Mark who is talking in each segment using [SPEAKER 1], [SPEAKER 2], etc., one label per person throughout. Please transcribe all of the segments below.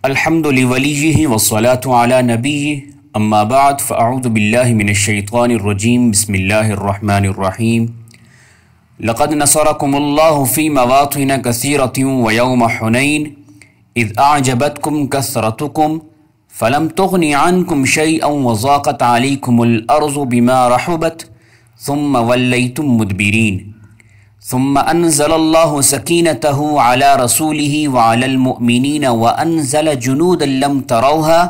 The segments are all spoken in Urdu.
[SPEAKER 1] الحمد لولیہ والصلاة علی نبیہ اما بعد فاعوذ باللہ من الشیطان الرجیم بسم اللہ الرحمن الرحیم لقد نصرکم اللہ فی مواطن کثیرۃ ویوم حنین اذ اعجبتکم کثرتکم فلم تغن عنکم شیئا وضاقت علیکم الارض بما رحبت ثم ولیتم مدبرین ثم انزل اللہ سکینتہ علی رسولہ وعلی المؤمنین وانزل جنودا لم تروها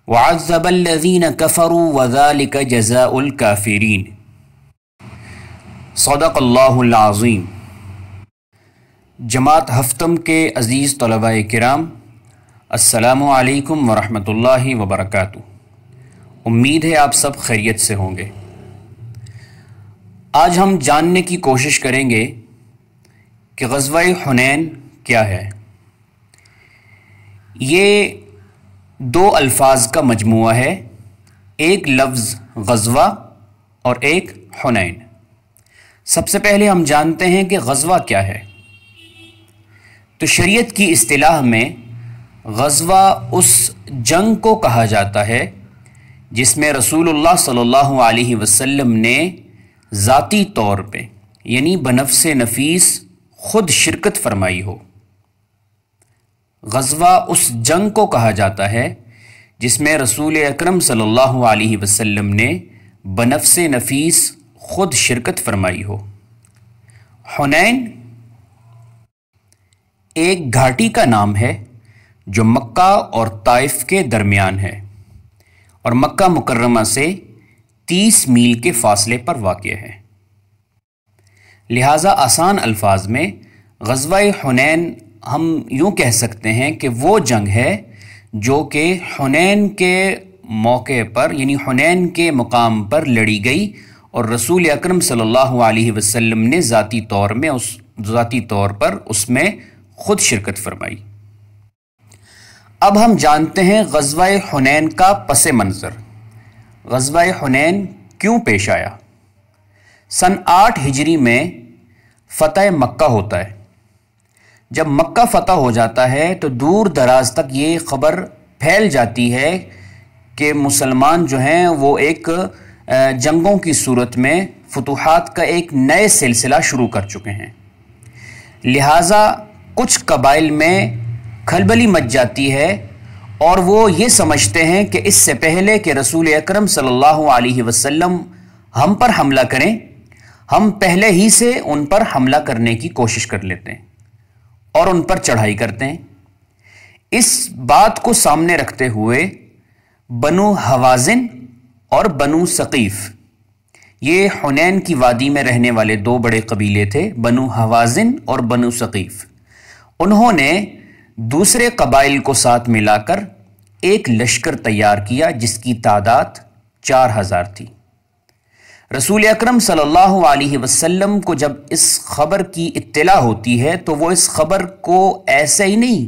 [SPEAKER 1] وعذب الذین کفروا وذلک جزاء الکافرین۔ صدق اللہ العظیم۔ جماعت ہفتم کے عزیز طلباء کرام، السلام علیکم ورحمۃ اللہ وبرکاتہ۔ امید ہے آپ سب خیریت سے ہوں گے۔ آج ہم جاننے کی کوشش کریں گے کہ غزوہ حنین کیا ہے۔ یہ دو الفاظ کا مجموعہ ہے، ایک لفظ غزوہ اور ایک حنین۔ سب سے پہلے ہم جانتے ہیں کہ غزوہ کیا ہے۔ تو شریعت کی اصطلاح میں غزوہ اس جنگ کو کہا جاتا ہے جس میں رسول اللہ صلی اللہ علیہ وسلم نے ذاتی طور پہ یعنی بنفس نفیس خود شرکت فرمائی ہو۔ غزوہ اس جنگ کو کہا جاتا ہے جس میں رسول اکرم صلی اللہ علیہ وسلم نے بنفس نفیس خود شرکت فرمائی ہو۔ حنین ایک گھاٹی کا نام ہے جو مکہ اور طائف کے درمیان ہے اور مکہ مکرمہ سے 30 میل کے فاصلے پر واقع ہے۔ لہٰذا آسان الفاظ میں غزوہ حنین ہم یوں کہہ سکتے ہیں کہ وہ جنگ ہے جو کہ حنین کے موقع پر یعنی حنین کے مقام پر لڑی گئی اور رسول اکرم صلی اللہ علیہ وسلم نے ذاتی طور پر اس میں خود شرکت فرمائی۔ اب ہم جانتے ہیں غزوہ حنین کا پس منظر۔ غزوہ حنین کیوں پیش آیا؟ سن 8 ہجری میں فتح مکہ ہوتا ہے۔ جب مکہ فتح ہو جاتا ہے تو دور دراز تک یہ خبر پھیل جاتی ہے کہ مسلمان جو ہیں وہ ایک جنگوں کی صورت میں فتوحات کا ایک نئے سلسلہ شروع کر چکے ہیں۔ لہٰذا کچھ قبائل میں کھلبلی مچ جاتی ہے اور وہ یہ سمجھتے ہیں کہ اس سے پہلے کہ رسول اکرم صلی اللہ علیہ وسلم ہم پر حملہ کریں، ہم پہلے ہی سے ان پر حملہ کرنے کی کوشش کر لیتے ہیں اور ان پر چڑھائی کرتے ہیں۔ اس بات کو سامنے رکھتے ہوئے بنو حوازن اور بنو ثقیف، یہ حنین کی وادی میں رہنے والے دو بڑے قبیلے تھے، بنو حوازن اور بنو ثقیف، انہوں نے دوسرے قبائل کو ساتھ ملا کر ایک لشکر تیار کیا جس کی تعداد 4000 تھی۔ رسول اکرم صلی اللہ علیہ وسلم کو جب اس خبر کی اطلاع ہوتی ہے تو وہ اس خبر کو ایسے ہی نہیں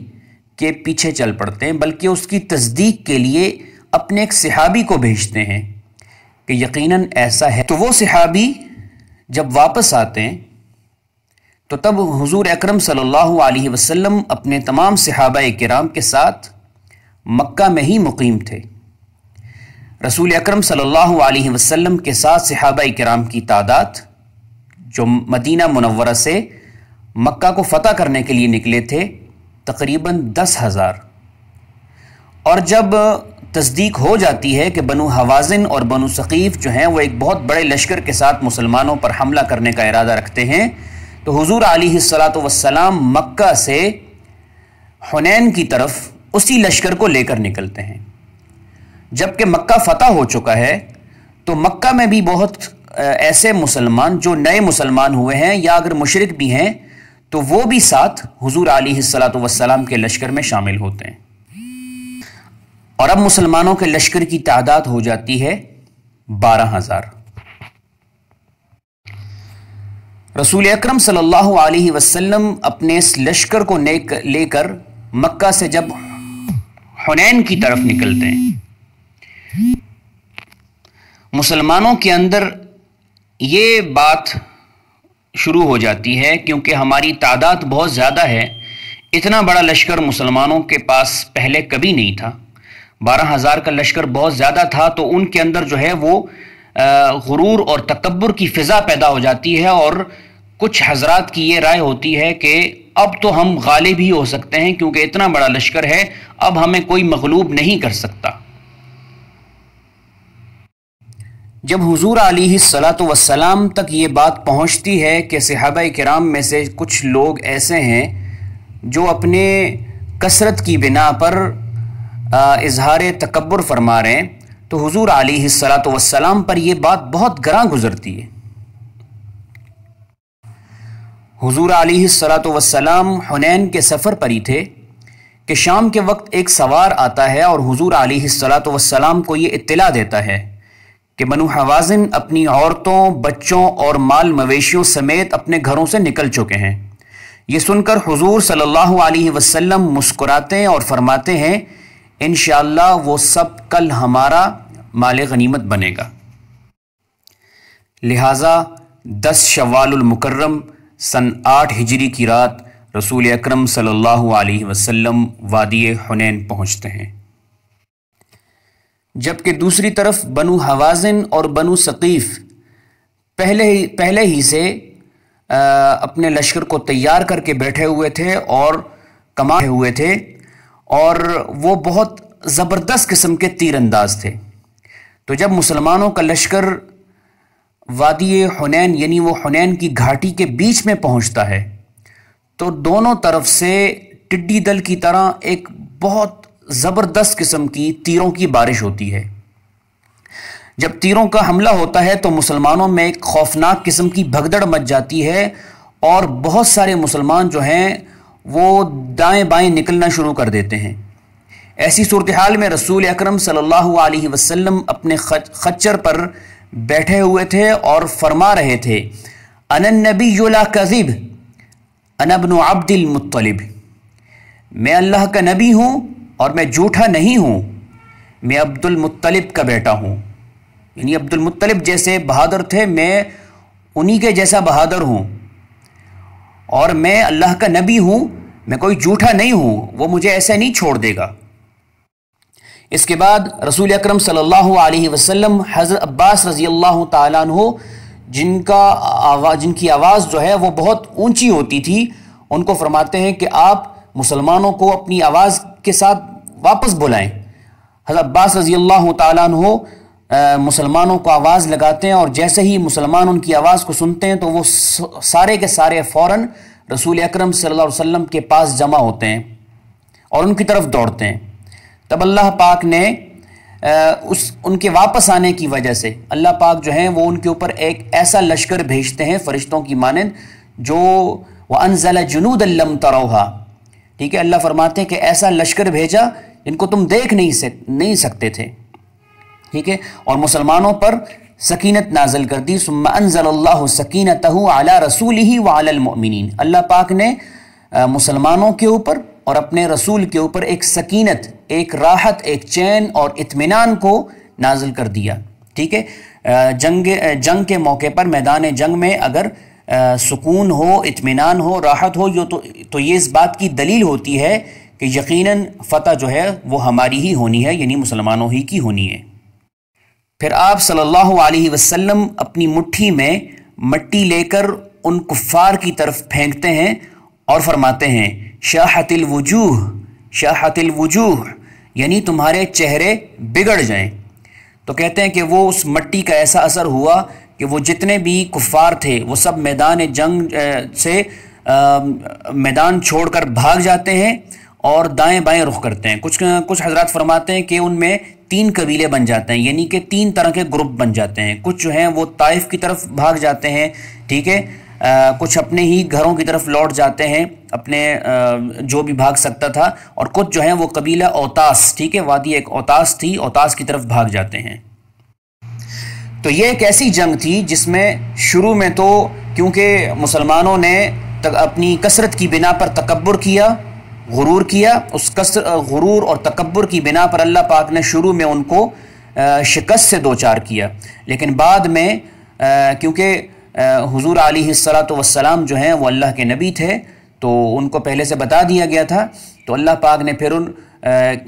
[SPEAKER 1] کہ پیچھے چل پڑتے ہیں بلکہ اس کی تصدیق کے لیے اپنے ایک صحابی کو بھیجتے ہیں کہ یقیناً ایسا ہے۔ تو وہ صحابی جب واپس آتے ہیں تو تب حضور اکرم صلی اللہ علیہ وسلم اپنے تمام صحابہ کرام کے ساتھ مکہ میں ہی مقیم تھے۔ رسول اکرم صلی اللہ علیہ وسلم کے ساتھ صحابہ کرام کی تعداد جو مدینہ منورہ سے مکہ کو فتح کرنے کے لیے نکلے تھے تقریباً 10,000، اور جب تصدیق ہو جاتی ہے کہ بنو حوازن اور بنو ثقیف جو ہیں وہ ایک بہت بڑے لشکر کے ساتھ مسلمانوں پر حملہ کرنے کا ارادہ رکھتے ہیں، تو حضور علیہ الصلاۃ مکہ سے حنین کی طرف اسی لشکر کو لے کر نکلتے ہیں۔ جب کہ مکہ فتح ہو چکا ہے تو مکہ میں بھی بہت ایسے مسلمان جو نئے مسلمان ہوئے ہیں یا اگر مشرک بھی ہیں تو وہ بھی ساتھ حضور علیہ الصلاۃ کے لشکر میں شامل ہوتے ہیں، اور اب مسلمانوں کے لشکر کی تعداد ہو جاتی ہے 12,000۔ رسول اکرم صلی اللہ علیہ وسلم اپنے اس لشکر کو لے کر مکہ سے جب حنین کی طرف نکلتے ہیں، مسلمانوں کے اندر یہ بات شروع ہو جاتی ہے کیونکہ ہماری تعداد بہت زیادہ ہے، اتنا بڑا لشکر مسلمانوں کے پاس پہلے کبھی نہیں تھا. 12,000 کا لشکر بہت زیادہ تھا، تو ان کے اندر جو ہے وہ غرور اور تکبر کی فضا پیدا ہو جاتی ہے، اور کچھ حضرات کی یہ رائے ہوتی ہے کہ اب تو ہم غالب ہی ہو سکتے ہیں کیونکہ اتنا بڑا لشکر ہے، اب ہمیں کوئی مغلوب نہیں کر سکتا. جب حضور علیہ الصلاۃ والسلام تک یہ بات پہنچتی ہے کہ صحابہ کرام میں سے کچھ لوگ ایسے ہیں جو اپنے کثرت کی بنا پر اظہار تکبر فرما رہے ہیں، تو حضور علیہ الصلاۃ والسلام پر یہ بات بہت گراں گزرتی ہے. حضور علیہ الصلاۃ والسلام حنین کے سفر پر ہی تھے کہ شام کے وقت ایک سوار آتا ہے اور حضور علیہ الصلاۃ والسلام کو یہ اطلاع دیتا ہے کہ بنو حوازن اپنی عورتوں، بچوں اور مال مویشیوں سمیت اپنے گھروں سے نکل چکے ہیں. یہ سن کر حضور صلی اللہ علیہ وسلم مسکراتے اور فرماتے ہیں انشاءاللہ وہ سب کل ہمارا مال غنیمت بنے گا. لہٰذا 10 شوال المکرم سن 8 ہجری کی رات رسول اکرم صلی اللہ علیہ وسلم وادی حنین پہنچتے ہیں. جبکہ دوسری طرف بنو حوازن اور بنو ثقیف پہلے ہی سے اپنے لشکر کو تیار کر کے بیٹھے ہوئے تھے اور کمائے ہوئے تھے، اور وہ بہت زبردست قسم کے تیر انداز تھے. تو جب مسلمانوں کا لشکر وادی حنین یعنی وہ حنین کی گھاٹی کے بیچ میں پہنچتا ہے تو دونوں طرف سے ٹڈی دل کی طرح ایک بہت زبردست قسم کی تیروں کی بارش ہوتی ہے. جب تیروں کا حملہ ہوتا ہے تو مسلمانوں میں ایک خوفناک قسم کی بھگدڑ مچ جاتی ہے، اور بہت سارے مسلمان جو ہیں وہ دائیں بائیں نکلنا شروع کر دیتے ہیں. ایسی صورتحال میں رسول اکرم صلی اللہ علیہ وسلم اپنے خچر پر بیٹھے ہوئے تھے اور فرما رہے تھے انا النبی لا کذب انا ابن عبد المطلب، میں اللہ کا نبی ہوں اور میں جھوٹا نہیں ہوں، میں عبد المطلب کا بیٹا ہوں. یعنی عبد المطلب جیسے بہادر تھے، میں انہی کے جیسا بہادر ہوں، اور میں اللہ کا نبی ہوں، میں کوئی جھوٹا نہیں ہوں، وہ مجھے ایسے نہیں چھوڑ دے گا. اس کے بعد رسول اکرم صلی اللہ علیہ وسلم حضرت عباس رضی اللہ تعالیٰ عنہ جن کی آواز جو ہے وہ بہت اونچی ہوتی تھی، ان کو فرماتے ہیں کہ آپ مسلمانوں کو اپنی آواز کے ساتھ واپس بلائیں. حضرت عباس رضی اللہ تعالیٰ عنہ مسلمانوں کو آواز لگاتے ہیں، اور جیسے ہی مسلمان ان کی آواز کو سنتے ہیں تو وہ سارے کے سارے فوراً رسول اکرم صلی اللہ علیہ وسلم کے پاس جمع ہوتے ہیں اور ان کی طرف دوڑتے ہیں. تب اللہ پاک نے ان کے واپس آنے کی وجہ سے اللہ پاک جو ہیں وہ ان کے اوپر ایک ایسا لشکر بھیجتے ہیں فرشتوں کی مانند جو وَأَنزَلَ جُنُودًا لَّمْ تَرَوْهَا. ٹھیک ہے، اللہ فرماتے ہیں کہ ایسا لشکر بھیجا جن کو تم دیکھ نہیں سکتے تھے. ٹھیک ہے، اور مسلمانوں پر سکینت نازل کر دی. ثم انزل اللہ سکینتہ علی رسولہ وعلی المؤمنین. اللہ پاک نے مسلمانوں کے اوپر اور اپنے رسول کے اوپر ایک سکینت، ایک راحت، ایک چین اور اطمینان کو نازل کر دیا. ٹھیک ہے، جنگ کے موقع پر میدان جنگ میں اگر سکون ہو، اطمینان ہو، راحت ہو تو یہ اس بات کی دلیل ہوتی ہے کہ یقیناً فتح جو ہے وہ ہماری ہی ہونی ہے، یعنی مسلمانوں ہی کی ہونی ہے. پھر آپ صلی اللہ علیہ وسلم اپنی مٹھی میں مٹی لے کر ان کفار کی طرف پھینکتے ہیں اور فرماتے ہیں شاحت الوجوہ، شاحت الوجوہ، یعنی تمہارے چہرے بگڑ جائیں. تو کہتے ہیں کہ وہ اس مٹی کا ایسا اثر ہوا کہ وہ جتنے بھی کفار تھے وہ سب میدان جنگ سے میدان چھوڑ کر بھاگ جاتے ہیں اور دائیں بائیں رخ کرتے ہیں. کچھ حضرات فرماتے ہیں کہ ان میں 3 قبیلے بن جاتے ہیں، یعنی کہ 3 طرح کے گروپ بن جاتے ہیں. کچھ جو ہیں وہ طائف کی طرف بھاگ جاتے ہیں، ٹھیک ہے، کچھ اپنے ہی گھروں کی طرف لوٹ جاتے ہیں، اپنے جو بھی بھاگ سکتا تھا، اور کچھ جو ہیں وہ قبیلہ اوتاس، ٹھیک ہے، وادی ایک اوتاس تھی، اوتاس کی طرف بھاگ جاتے ہیں. تو یہ ایک ایسی جنگ تھی جس میں شروع میں تو کیونکہ مسلمانوں نے اپنی کثرت کی بنا پر تکبر کیا، غرور کیا، اس غرور اور تکبر کی بنا پر اللہ پاک نے شروع میں ان کو شکست سے دوچار کیا. لیکن بعد میں کیونکہ حضور علیہ الصلاۃ والسلام جو ہیں وہ اللہ کے نبی تھے، تو ان کو پہلے سے بتا دیا گیا تھا، تو اللہ پاک نے پھر ان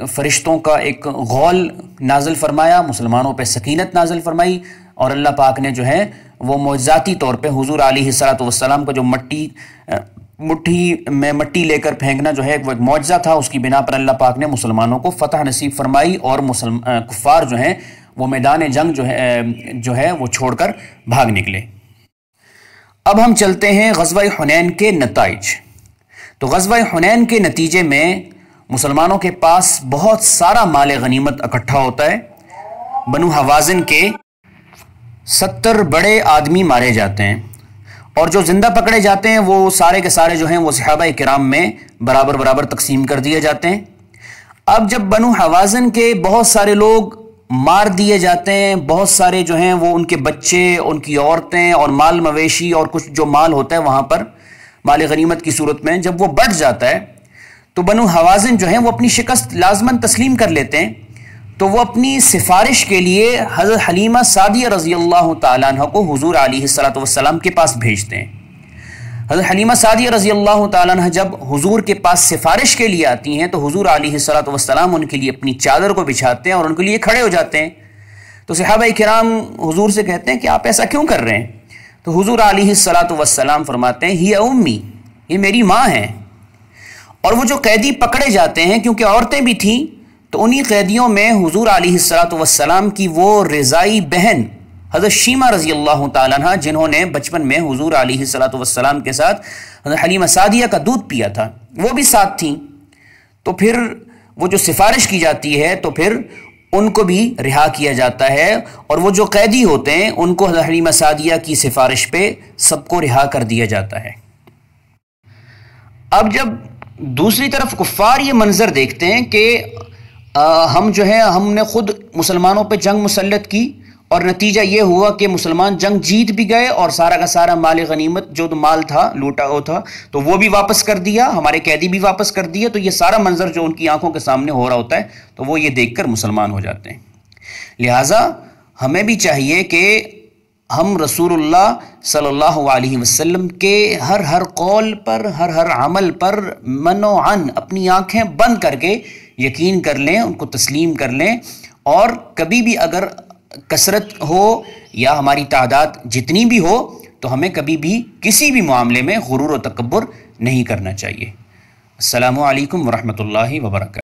[SPEAKER 1] فرشتوں کا ایک غول نازل فرمایا، مسلمانوں پہ سکینت نازل فرمائی، اور اللہ پاک نے جو ہے وہ معجزاتی طور پہ حضور علیہ الصلوۃ والسلام کا جو مٹھی میں مٹی لے کر پھینکنا جو ہے وہ ایک معجزہ تھا، اس کی بنا پر اللہ پاک نے مسلمانوں کو فتح نصیب فرمائی، اور کفار جو ہیں وہ میدان جنگ جو ہے وہ چھوڑ کر بھاگ نکلے۔ اب ہم چلتے ہیں غزوہ حنین کے نتائج۔ تو غزوہ حنین کے نتیجے میں مسلمانوں کے پاس بہت سارا مال غنیمت اکٹھا ہوتا ہے۔ بنو حوازن کے 70 بڑے آدمی مارے جاتے ہیں، اور جو زندہ پکڑے جاتے ہیں وہ سارے کے سارے جو ہیں وہ صحابہ کرام میں برابر تقسیم کر دیے جاتے ہیں۔ اب جب بنو حوازن کے بہت سارے لوگ مار دیے جاتے ہیں، بہت سارے جو ہیں وہ ان کے بچے، ان کی عورتیں اور مال مویشی اور کچھ جو مال ہوتا ہے وہاں پر مال غنیمت کی صورت میں جب وہ بڑھ جاتا ہے، تو بنو حوازن جو ہیں وہ اپنی شکست لازماً تسلیم کر لیتے ہیں۔ تو وہ اپنی سفارش کے لیے حضرت حلیمہ سعدیہ رضی اللہ تعالیٰ عنہ کو حضور علیہ الصلوۃ والسلام کے پاس بھیجتے ہیں۔ حضرت حلیمہ سعدیہ رضی اللہ تعالیٰ عنہ جب حضور کے پاس سفارش کے لیے آتی ہیں تو حضور علیہ الصلوۃ والسلام ان کے لیے اپنی چادر کو بچھاتے ہیں اور ان کے لیے کھڑے ہو جاتے ہیں۔ تو صحابہ کرام حضور سے کہتے ہیں کہ آپ ایسا کیوں کر رہے ہیں؟ تو حضور علیہ الصلوۃ والسلام فرماتے ہیں ہی امی، یہ میری ماں ہیں۔ اور وہ جو قیدی پکڑے جاتے ہیں کیونکہ عورتیں بھی تھیں، تو انہی قیدیوں میں حضور علیہ الصلوۃ والسلام کی وہ رضائی بہن حضرت شیمہ رضی اللہ تعالیٰ عنہ، جنہوں نے بچپن میں حضور علیہ الصلوۃ والسلام کے ساتھ حضرت حلیمہ سعدیہ کا دودھ پیا تھا، وہ بھی ساتھ تھیں۔ تو پھر وہ جو سفارش کی جاتی ہے تو پھر ان کو بھی رہا کیا جاتا ہے، اور وہ جو قیدی ہوتے ہیں ان کو حضرت حلیمہ سعدیہ کی سفارش پہ سب کو رہا کر دیا جاتا ہے۔ اب جب دوسری طرف کفار یہ منظر دیکھتے ہیں کہ ہم نے خود مسلمانوں پہ جنگ مسلط کی، اور نتیجہ یہ ہوا کہ مسلمان جنگ جیت بھی گئے، اور سارا کا سارا مال غنیمت جو مال تھا لوٹا ہوا تھا تو وہ بھی واپس کر دیا، ہمارے قیدی بھی واپس کر دیا، تو یہ سارا منظر جو ان کی آنکھوں کے سامنے ہو رہا ہوتا ہے تو وہ یہ دیکھ کر مسلمان ہو جاتے ہیں۔ لہٰذا ہمیں بھی چاہیے کہ ہم رسول اللہ صلی اللہ علیہ وسلم کے ہر قول پر، ہر عمل پر منوعاً اپنی آنکھیں بند کر کے یقین کر لیں، ان کو تسلیم کر لیں، اور کبھی بھی اگر کثرت ہو یا ہماری تعداد جتنی بھی ہو تو ہمیں کبھی بھی کسی بھی معاملے میں غرور و تکبر نہیں کرنا چاہیے۔ السلام علیکم ورحمۃ اللہ وبرکاتہ۔